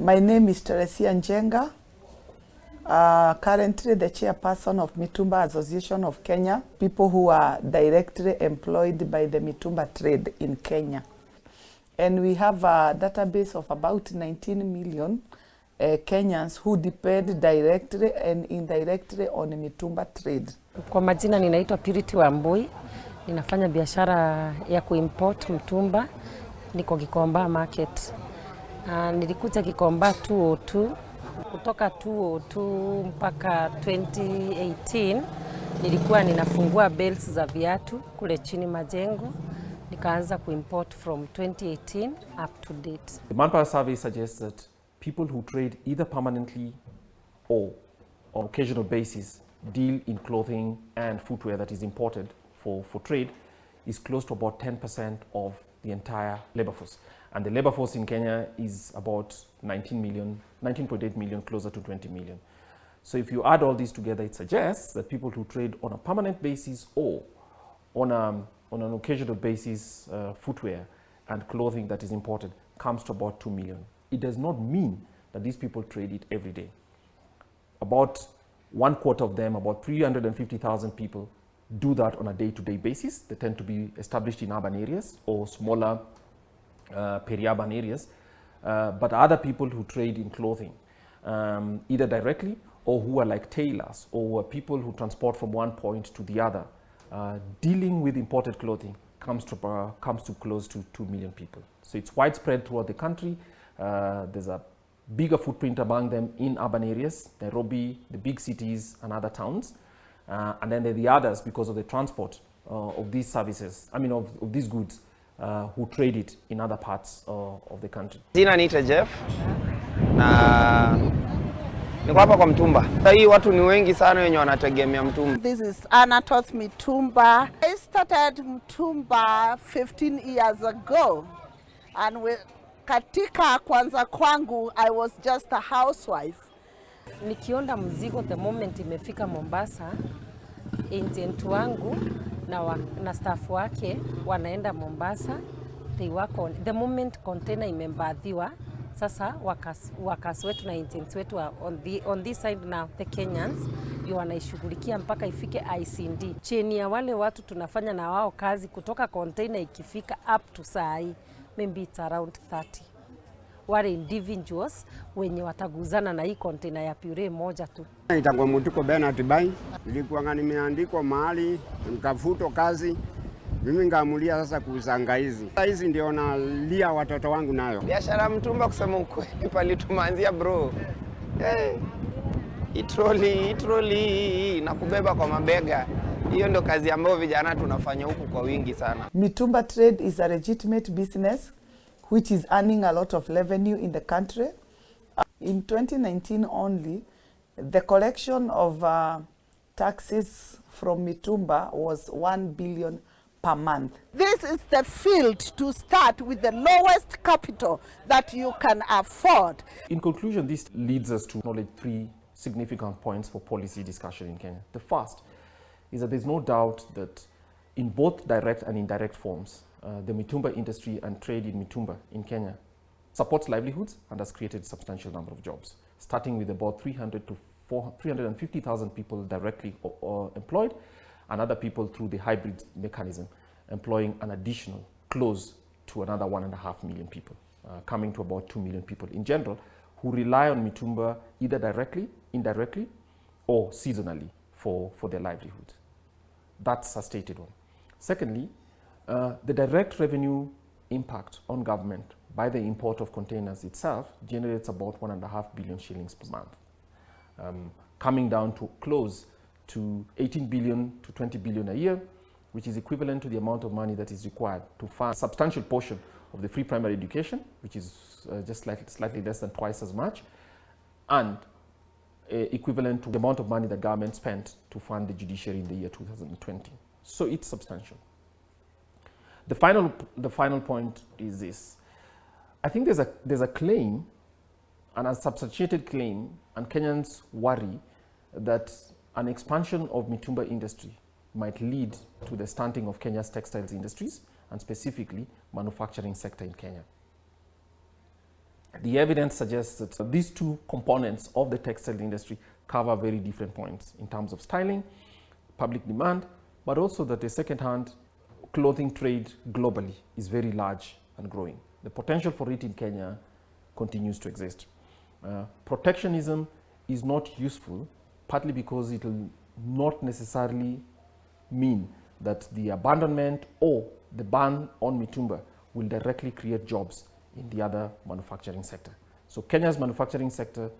My name is Teresia Njenga, currently the chairperson of Mitumba Association of Kenya, people who are directly employed by the Mitumba trade in Kenya. And we have a database of about 19 million Kenyans who depend directly and indirectly on Mitumba trade. Kwa majina ninaitwa Purity Wambui, ninafanya biashara ya kuimport mtumba, niko Gikomba market. Nilikuja Gikomba 2002, kutoka 2002 mpaka 2018 nilikuwa ninafungua belts za viatu kule chini Majengo. Nikaanza kuimport from 2018 up to date. The manpower survey suggests that people who trade either permanently or on occasional basis deal in clothing and footwear that is imported for trade is close to about 10% of the entire labor force. And the labor force in Kenya is about 19.8 million, closer to 20 million. So if you add all these together, it suggests that people who trade on a permanent basis or on an occasional basis, footwear and clothing that is imported comes to about 2 million. It does not mean that these people trade it every day. About 1/4 of them, about 350,000 people, do that on a day-to-day basis. They tend to be established in urban areas or smaller peri-urban areas. But other people who trade in clothing, either directly or who are like tailors or people who transport from one point to the other, dealing with imported clothing comes to close to 2 million people. So it's widespread throughout the country. There's a bigger footprint among them in urban areas, Nairobi, the big cities and other towns. And then there are the others because of the transport of these services, of these goods, who trade it in other parts of the country. Jina niite Jeff na niko hapa kwa mtumba. Hii watu ni wengi sana wenye wanategemea mtumba. This is Anatoth Mitumba. I started Mtumba 15 years ago, and katika kwanza kwangu I was just a housewife. Nikionda mzigo the moment imefika Mombasa, agent wangu na staff wake wanaenda Mombasa, they work on the moment container imembadhiwa. Sasa wakas wetu na agents wetu on this side now, the Kenyans ndio wanaishughulikia mpaka ifike ICD. Cheni ya wale watu tunafanya na wao kazi kutoka container ikifika up to sai, maybe it's around 30. Wale individuals wenye wataguzana na hii container ya pure moja tu. Itangwa Mutuko Bernard Bai, nilikuwa nimeandikwa mahali nikafutwa kazi. Mimi ngaamulia sasa kuuzanga hizi ndio nalia watoto wangu nayo. Biashara mtumba kusema ukweli palitumanzia bro. Itroli na kubeba kwa mabega. Hiyo ndio kazi ambayo vijana tunafanya huku kwa wingi sana. Mitumba trade is a legitimate business which is earning a lot of revenue in the country. In 2019 only, the collection of taxes from Mitumba was 1 billion per month. This is the field to start with the lowest capital that you can afford. In conclusion, this leads us to acknowledge 3 significant points for policy discussion in Kenya. The first is that there's no doubt that in both direct and indirect forms, the Mitumba industry and trade in Mitumba in Kenya supports livelihoods and has created a substantial number of jobs, starting with about 350,000 people directly employed, and other people through the hybrid mechanism, employing an additional close to another 1.5 million people, coming to about 2 million people in general, who rely on Mitumba either directly, indirectly, or seasonally for their livelihood. That's a stated one. Secondly, the direct revenue impact on government by the import of containers itself generates about 1.5 billion shillings per month, coming down to close to 18 billion to 20 billion a year, which is equivalent to the amount of money that is required to fund a substantial portion of the free primary education, which is just slightly less than twice as much, and equivalent to the amount of money the government spent to fund the judiciary in the year 2020. So it's substantial. The final point is this. I think there's a claim, an unsubstantiated claim, and Kenyans worry that an expansion of Mitumba industry might lead to the stunting of Kenya's textiles industries and specifically manufacturing sector in Kenya. The evidence suggests that these two components of the textile industry cover very different points in terms of styling, public demand, but also that the second-hand clothing trade globally is very large and growing. The potential for it in Kenya continues to exist. Protectionism is not useful, partly because it will not necessarily mean that the abandonment or the ban on mitumba will directly create jobs in the other manufacturing sector. So Kenya's manufacturing sector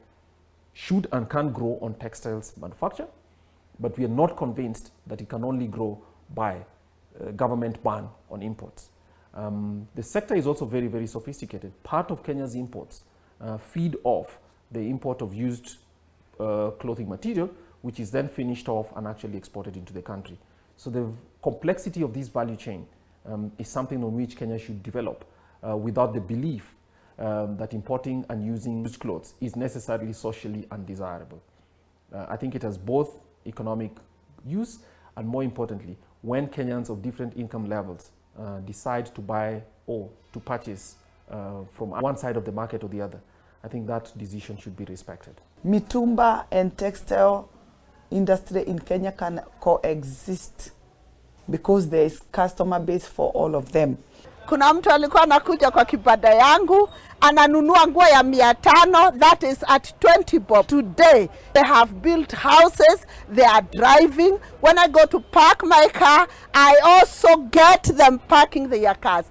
should and can grow on textiles manufacture, but we are not convinced that it can only grow by government ban on imports. The sector is also very, very sophisticated. Part of Kenya's imports feed off the import of used clothing material, which is then finished off and actually exported into the country. So the complexity of this value chain is something on which Kenya should develop without the belief that importing and using used clothes is necessarily socially undesirable. I think it has both economic use and, more importantly, when Kenyans of different income levels decide to buy or to purchase from one side of the market or the other, I think that decision should be respected. Mitumba and textile industry in Kenya can coexist because there is customer base for all of them. Kuna mtu alikuwa anakuja kwa kibanda yangu ananunua nguo ya 500, that is at 20 bob. Today they have built houses, they are driving. When I go to park my car, I also get them parking their cars.